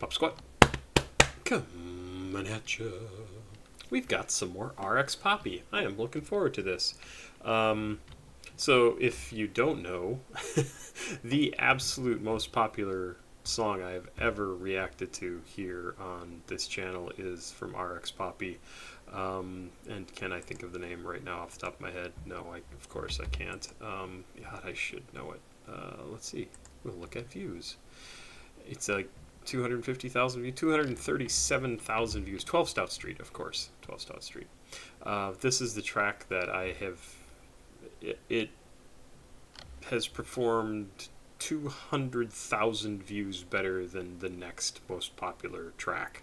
Papasquatjon coming at you. We've got some more Rx Papi. I am looking forward to this. So if you don't know, the absolute most popular song I've ever reacted to here on this channel is from Rx Papi. And can I think of the name right now off the top of my head? No, of course I can't. God, I should know it. Let's see. We'll look at views. It's like 250,000 views, 237,000 views. 12 Stout Street, of course. 12 Stout Street. This is the track that I have. It has performed 200,000 views better than the next most popular track.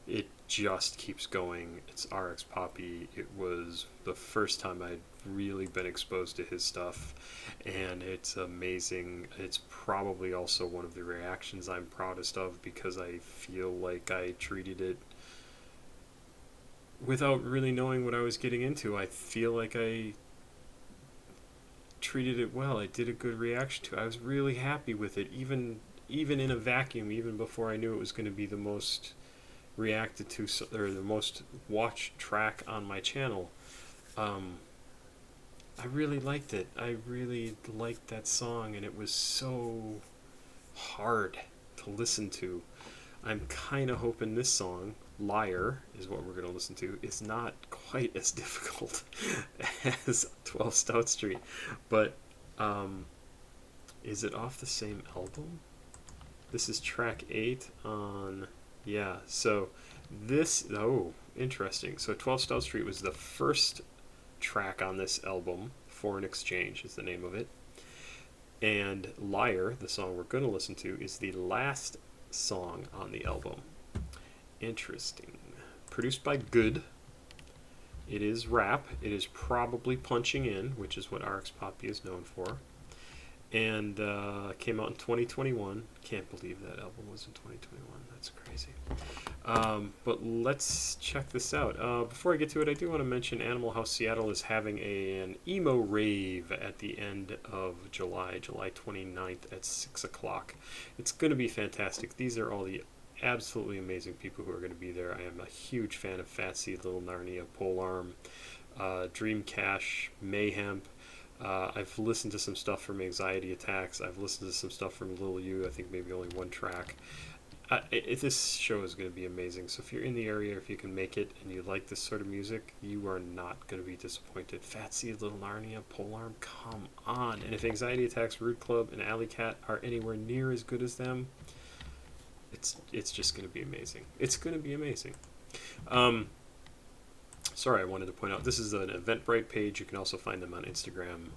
It just keeps going. It's Rx Papi. It was the first time I'd really been exposed to his stuff, and it's amazing. It's probably also one of the reactions I'm proudest of because I feel like I treated it without really knowing what I was getting into. I feel like I treated it well. I did a good reaction to it. I was really happy with it, even in a vacuum, even before I knew it was going to be the most reacted to or the most watched track on my channel. I really liked it. I really liked that song, and it was so hard to listen to. I'm kind of hoping this song, Liar, is what we're going to listen to. It's not quite as difficult as 12 Stout Street, but is it off the same album? This is track 8 on, yeah, so this, oh, interesting. So 12 Stout Street was the first track on this album. Foreign Exchange is the name of it. And Liar, the song we're going to listen to, is the last song on the album. Interesting. Produced by Good. It is rap. It is probably punching in, which is what Rx Papi is known for. And came out in 2021. Can't believe that album was in 2021. That's crazy. But let's check this out. Before I get to it, I do want to mention Animal House Seattle is having an emo rave at the end of July 29th at 6 o'clock. It's going to be fantastic. These are all the absolutely amazing people who are going to be there. I am a huge fan of Fatsy, Little Narnia, Polearm, Dream Cash, Mayhem. I've listened to some stuff from Anxiety Attacks. I've listened to some stuff from Lil U. I think maybe only one track. This show is going to be amazing. So if you're in the area, if you can make it, and you like this sort of music, you are not going to be disappointed. Fatsy, Little Narnia, Polearm, come on. And if Anxiety Attacks, Rude Club, and Alley Cat are anywhere near as good as them, it's just going to be amazing. It's going to be amazing. Sorry, I wanted to point out, this is an Eventbrite page. You can also find them on Instagram,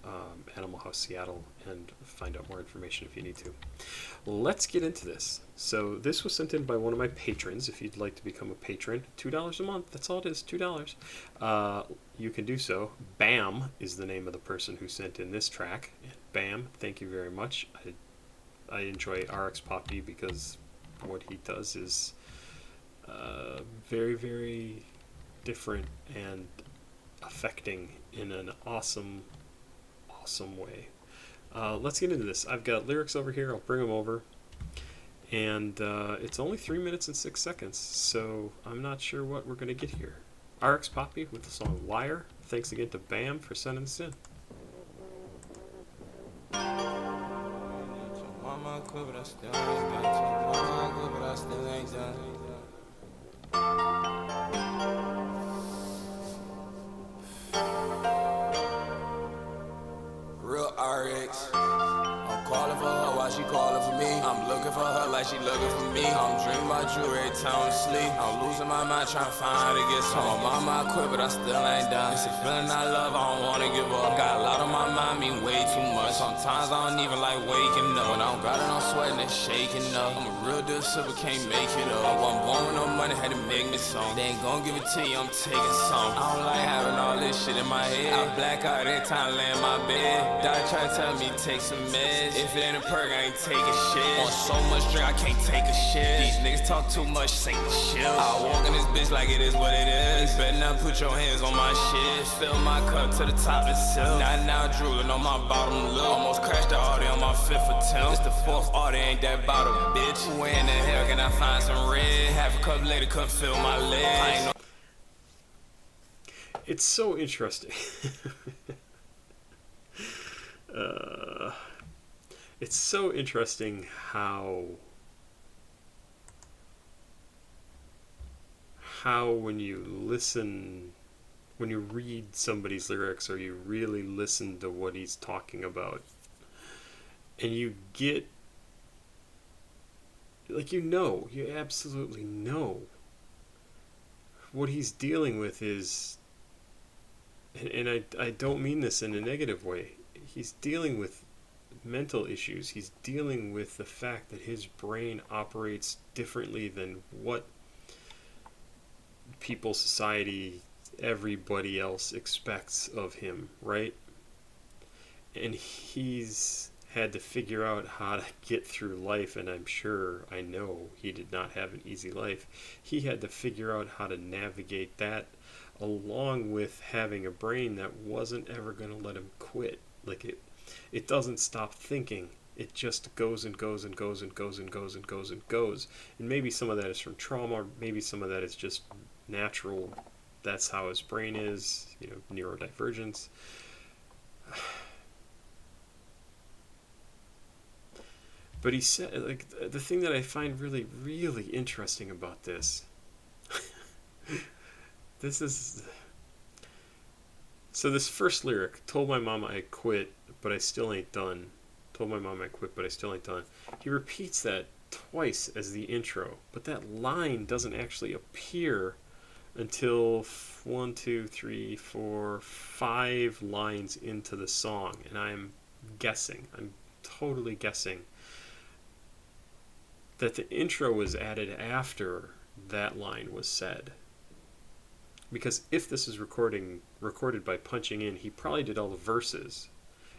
Animal House Seattle, and find out more information if you need to. Let's get into this. So this was sent in by one of my patrons. If you'd like to become a patron, $2 a month. That's all it is, $2. You can do so. Bam is the name of the person who sent in this track. And Bam, thank you very much. I enjoy Rx Papi because what he does is very, very different and affecting in an awesome way. Let's get into this. I've got lyrics over here. I'll bring them over. And it's only 3 minutes and 6 seconds, so I'm not sure what we're going to get here. Rx Papi with the song Liar. Thanks again to Bam for sending this in. Real RX. I'm calling for her while she calling for me. I'm looking for her like she looking for me. I'm dreaming about you every time I sleep. I'm losing my mind trying to find how to get some. My mama quit, but I still ain't done. It's a feeling I love, I don't wanna give up. Got a lot on my mind, mean way too much. Sometimes I don't even like waking up. When I don't got it, I'm sweating and shaking up. I'm a real deal sipper, can't make it up. I wasn't born with no money, had to make me some. They ain't gon' give it to you, I'm taking some. I don't like having all this shit in my head. I black out every time I lay in my bed. Doctor try to tell me take some meds. If it ain't a perk, I ain't taking shit. Want so much much drink, I can't take a shit. These niggas talk too much, say the shit. I walk in this bitch like it is what it is. Better not put your hands on my shit. Fill my cup to the top and sip. Now drooling on my bottom lip. Almost crashed the Audi on my fifth attempt. It's the fourth Audi, ain't that bottle, bitch. Where in the hell can I find some red? Half a cup later, couldn't feel my leg. I ain't no. It's so interesting. It's so interesting how when you listen, when you read somebody's lyrics, or you really listen to what he's talking about, and you get, like, you absolutely know what he's dealing with is, and I don't mean this in a negative way, he's dealing with mental issues. He's dealing with the fact that his brain operates differently than what people, society, everybody else expects of him, right? And he's had to figure out how to get through life, and I know he did not have an easy life. He had to figure out how to navigate that, along with having a brain that wasn't ever going to let him quit. Like, it doesn't stop thinking. It just goes and goes and goes and goes and goes and goes and goes. And maybe some of that is from trauma, maybe some of that is just natural. That's how his brain is, neurodivergence. But he said, like, the thing that I find really, really interesting about this, so this first lyric, told my mama I quit, but I still ain't done. Told my mama I quit, but I still ain't done. He repeats that twice as the intro, but that line doesn't actually appear until 1, 2, 3, 4, 5 lines into the song. And I'm totally guessing that the intro was added after that line was said. Because if this is recorded by punching in, he probably did all the verses,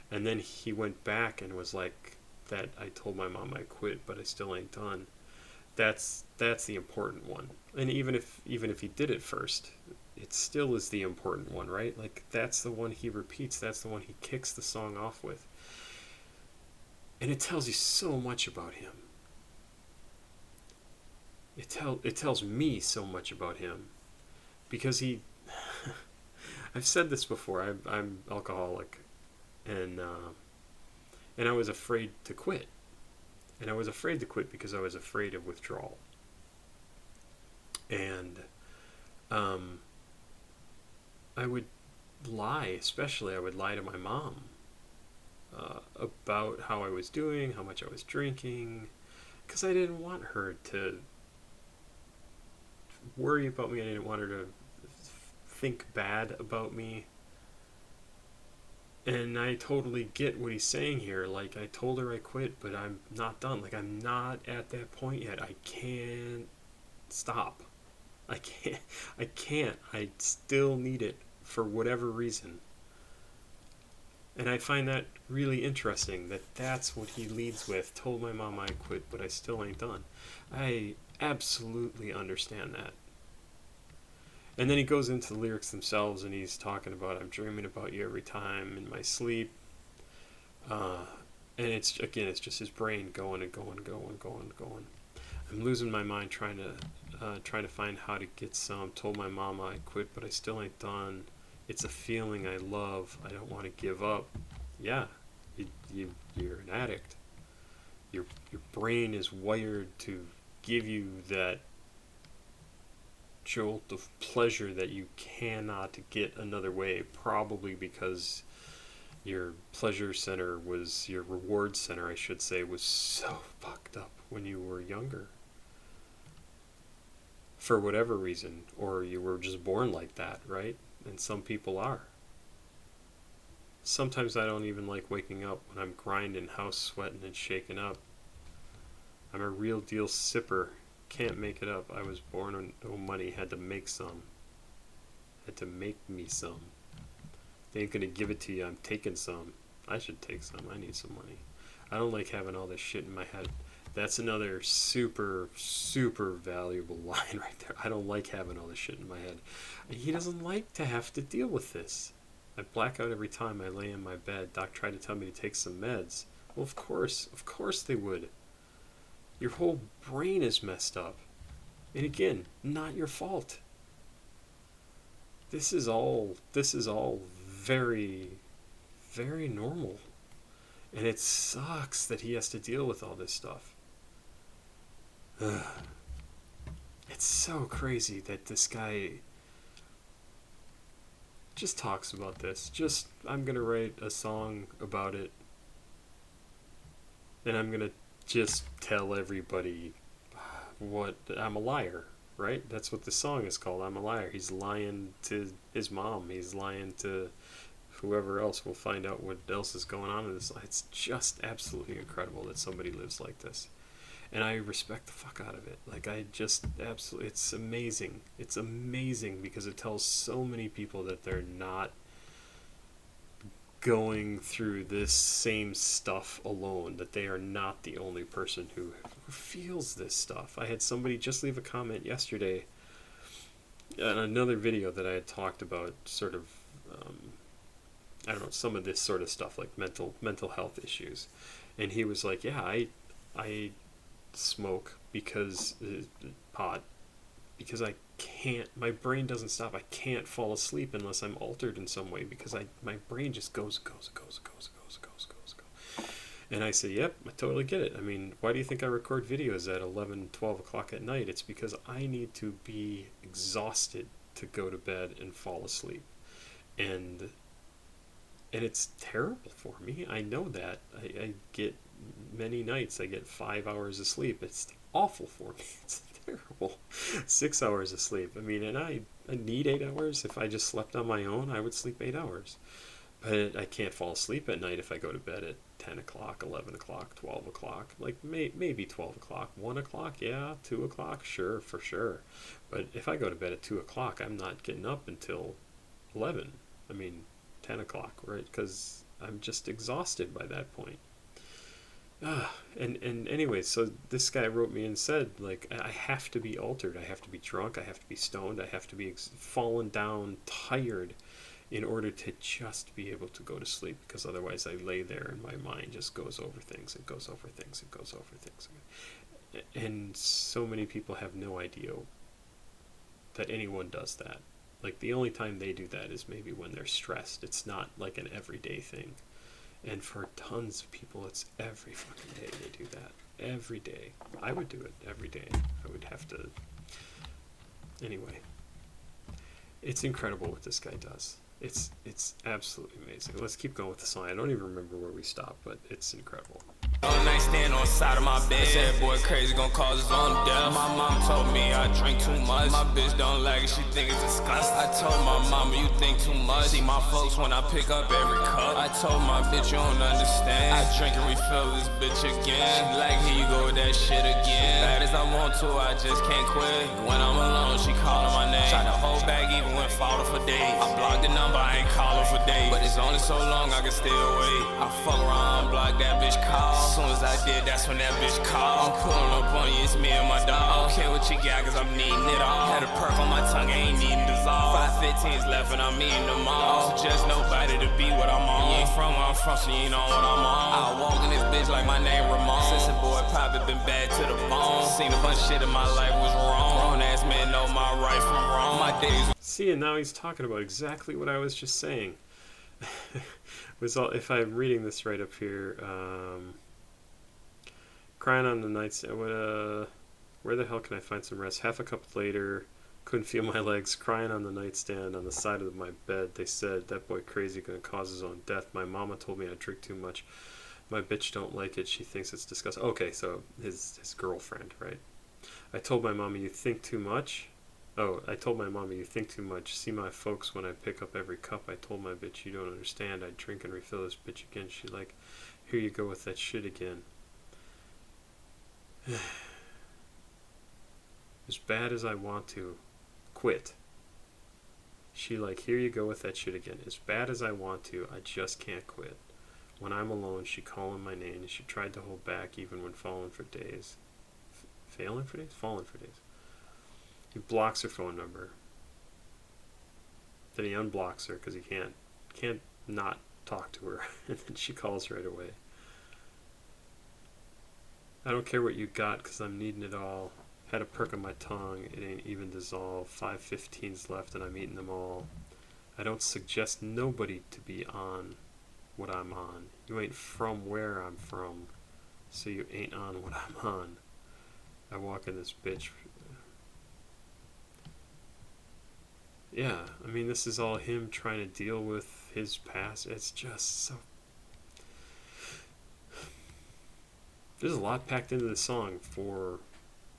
and then he went back and was like, that I told my mom I quit, but I still ain't done. That's the important one. And even if he did it first, it still is the important one, right? Like, that's the one he repeats, that's the one he kicks the song off with. And it tells you so much about him. It tells me so much about him. Because I've said this before, I'm alcoholic, and I was afraid to quit. And I was afraid to quit because I was afraid of withdrawal. And I would lie, I would lie to my mom about how I was doing, how much I was drinking, because I didn't want her to worry about me. I didn't want her to think bad about me. And I totally get what he's saying here. Like, I told her I quit, but I'm not done. Like, I'm not at that point yet. I can't stop. I can't. I still need it for whatever reason. And I find that really interesting, that's what he leads with. Told my mom I quit, but I still ain't done. I absolutely understand that. And then he goes into the lyrics themselves, and he's talking about, I'm dreaming about you every time in my sleep. And it's just his brain going and going and going and going and going. I'm losing my mind trying to find how to get some. Told my mama I quit, but I still ain't done. It's a feeling I love. I don't want to give up. Yeah, you're an addict. Your brain is wired to give you that jolt of pleasure that you cannot get another way, probably because your pleasure center your reward center, I should say, was so fucked up when you were younger. For whatever reason, or you were just born like that, right? And some people are. Sometimes I don't even like waking up when I'm grinding, house sweating and shaking up. I'm a real deal sipper. Can't make it up. I was born on no money. Had to make some. Had to make me some. They ain't gonna give it to you. I'm taking some. I should take some. I need some money. I don't like having all this shit in my head. That's another super, super valuable line right there. I don't like having all this shit in my head. He doesn't like to have to deal with this. I black out every time I lay in my bed. Doc tried to tell me to take some meds. Well, of course they would. Your whole brain is messed up. And again, not your fault. This is all very, very normal. And it sucks that he has to deal with all this stuff. Ugh. It's so crazy that this guy just talks about this. I'm gonna write a song about it, and I'm gonna just tell everybody what I'm a liar, right? That's what the song is called. I'm a liar. He's lying to his mom. He's lying to whoever else. We'll find out what else is going on in this. It's just absolutely incredible that somebody lives like this. And I respect the fuck out of it. Like, I just absolutely, it's amazing. It's amazing because it tells so many people that they're not going through this same stuff alone, that they are not the only person who feels this stuff. I had somebody just leave a comment yesterday on another video that I had talked about sort of, I don't know, some of this sort of stuff, like mental health issues. And he was like, yeah, I smoke because pot, because I can't, my brain doesn't stop. I can't fall asleep unless I'm altered in some way, because my brain just goes. And I say, yep, I totally get it. I mean, why do you think I record videos at 11, 12 o'clock at night? It's because I need to be exhausted to go to bed and fall asleep. And it's terrible for me. I know that. I get many nights, I get 5 hours of sleep. It's awful for me. It's terrible. 6 hours of sleep. I mean, and I need 8 hours. If I just slept on my own, I would sleep 8 hours. But I can't fall asleep at night if I go to bed at 10 o'clock, 11 o'clock, 12 o'clock. Like, maybe 12 o'clock. 1 o'clock, yeah. 2 o'clock, sure, for sure. But if I go to bed at 2 o'clock, I'm not getting up until 11. I mean, 10 o'clock, right? Because I'm just exhausted by that point. And anyway, so this guy wrote me and said, like, I have to be altered. I have to be drunk. I have to be stoned. I have to be fallen down, tired, in order to just be able to go to sleep, because otherwise I lay there and my mind just goes over things. It goes over things. It goes over things. And so many people have no idea that anyone does that. Like, the only time they do that is maybe when they're stressed. It's not like an everyday thing. And for tons of people, it's every fucking day they do that. Every day. I would do it every day. I would have to... Anyway. It's incredible what this guy does. It's absolutely amazing. Let's keep going with the song. I don't even remember where we stopped, but it's incredible. All night stand on the side of my bed. Said boy crazy gon' cause his own death. My mom told me I drink too much. My bitch don't like it, she think it's disgusting. I told my mama you think too much. See my folks when I pick up every cup. I told my bitch you don't understand. I drink and refill this bitch again. She like, here you go with that shit again. Bad as I want to, I just can't quit. When I'm alone, she calling my name. Try to hold back even when falling for days. I blocked the number, I ain't calling for days. But it's only so long I can still wait. I fuck around, block that bitch call. As soon as I did, that's when that bitch called. I'm pulling up on you, it's me and my dog. I don't care what you got, cause I'm needing it all. Had a perk on my tongue, I ain't needing dissolve. 515's left and I'm eating them all. So just nobody to be what I'm on. You ain't from where I'm from, so you know what I'm on. I walk in this bitch like my name Ramon. Since a boy Papi been bad to the bone. Seen a bunch of shit in my life was wrong. Grown ass man know my right from wrong. My days. See, and now he's talking about exactly what I was just saying. Was all, if I'm reading this right up here, crying on the nightstand. Where the hell can I find some rest? Half a cup later, couldn't feel my legs. Crying on the nightstand on the side of my bed. They said that boy crazy gonna cause his own death. My mama told me I drink too much. My bitch don't like it. She thinks it's disgusting. Okay, so his girlfriend, right? I told my mama you think too much. Oh, I told my mama you think too much. See my folks when I pick up every cup. I told my bitch you don't understand. I drink and refill this bitch again. She like, here you go with that shit again. As bad as I want to quit. She like, here you go with that shit again. As bad as I want to, I just can't quit. When I'm alone, she calling my name. She tried to hold back even when falling for days. Failing for days? Falling for days. He blocks her phone number. Then he unblocks her because he can't not talk to her. And then she calls right away. I don't care what you got because I'm needing it all. Had a perk on my tongue. It ain't even dissolved. 5.15's left and I'm eating them all. I don't suggest nobody to be on what I'm on. You ain't from where I'm from, so you ain't on what I'm on. I walk in this bitch. Yeah, I mean, this is all him trying to deal with his past. It's just so... There's a lot packed into the song for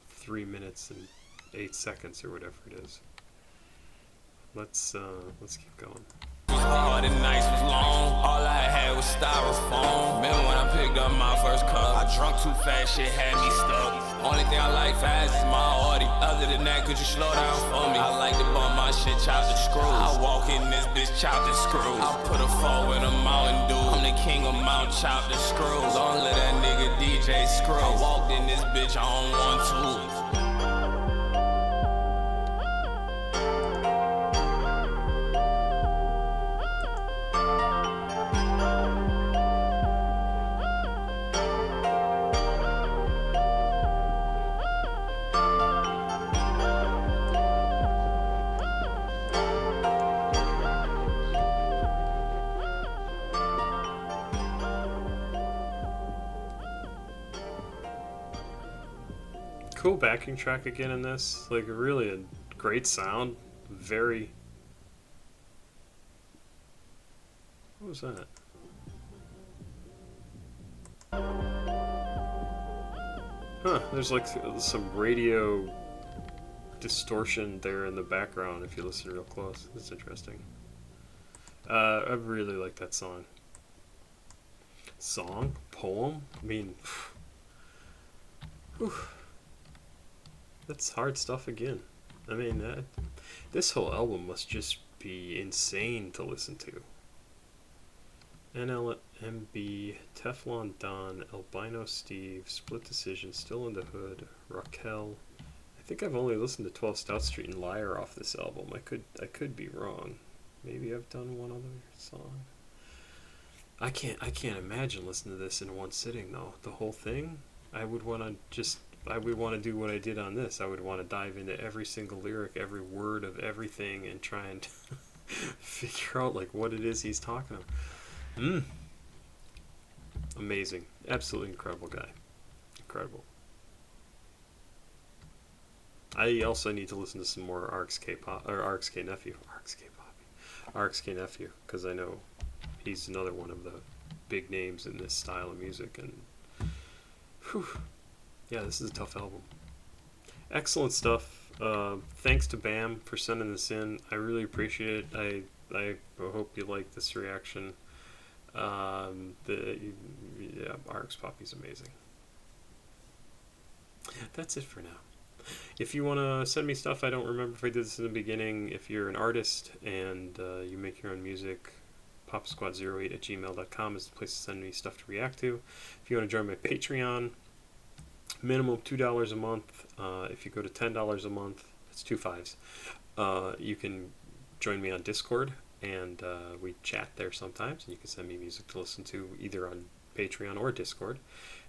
3 minutes and 8 seconds or whatever it is. Let's keep going. Hard and nights was long. All I had was styrofoam. Remember when I picked up my first cup? I drunk too fast, shit had me stuck. Only thing I like fast is my Audi. Other than that, could you slow down for me? I like to bump my shit, chopped and screw. I walk in this bitch, chopped and screw. I put a 4 in a Mountain Dew. I'm the king of Mount chopped and screw. Don't let that nigga DJ screw. I walked in this bitch, I don't want to. Cool backing track again in this. Like, really a great sound. Very... What was that? Huh, there's like some radio distortion there in the background if you listen real close. That's interesting. I really like that song. Song? Poem? I mean... Whew. That's hard stuff again. I mean, this whole album must just be insane to listen to. NLMB, Teflon Don, Albino Steve, Split Decision, Still in the Hood, Raquel. I think I've only listened to 12 Stout Street and Liar off this album. I could be wrong. Maybe I've done one other song. I can't imagine listening to this in one sitting though. The whole thing, I would want to do what I did on this. I would want to dive into every single lyric, every word of everything, and try and figure out like what it is he's talking about. Amazing, absolutely incredible guy, incredible. I also need to listen to some more RXK Nephew, because I know he's another one of the big names in this style of music, and whew. Yeah, this is a tough album. Excellent stuff. Thanks to Bam for sending this in. I really appreciate it. I hope you like this reaction. Rx Papi's amazing. That's it for now. If you want to send me stuff, I don't remember if I did this in the beginning. If you're an artist and you make your own music, papasquatjon@gmail.com is the place to send me stuff to react to. If you want to join my Patreon, minimum $2 a month. If you go to $10 a month, that's 2 5s. You can join me on Discord, and we chat there sometimes, and you can send me music to listen to either on Patreon or Discord.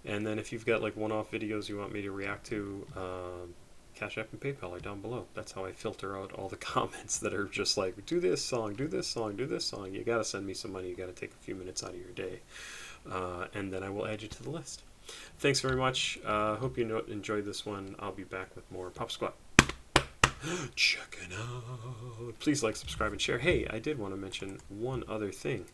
And then if you've got like one-off videos you want me to react to, CashApp and PayPal are down below. That's how I filter out all the comments that are just like, do this song, do this song, do this song. You gotta send me some money. You gotta take a few minutes out of your day, and then I will add you to the list. Thanks very much. Hope you enjoyed this one. I'll be back with more Pop Squat. Checking out. Please like, subscribe, and share. Hey, I did want to mention one other thing.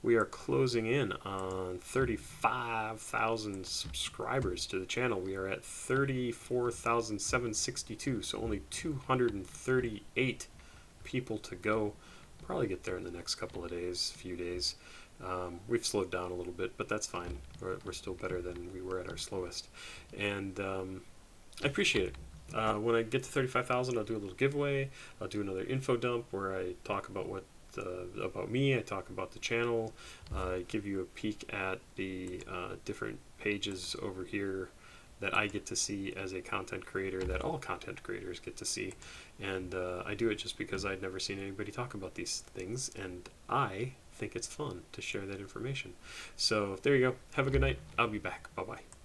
We are closing in on 35,000 subscribers to the channel. We are at 34,762, so only 238 people to go. Probably get there in the next couple of days, few days. We've slowed down a little bit, but that's fine. We're still better than we were at our slowest. And I appreciate it. When I get to 35,000, I'll do a little giveaway. I'll do another info dump where I talk about what about me. I talk about the channel. Give you a peek at the different pages over here that I get to see as a content creator, that all content creators get to see. And I do it just because I'd never seen anybody talk about these things, and I think it's fun to share that information. So there you go. Have a good night. I'll be back. Bye-bye.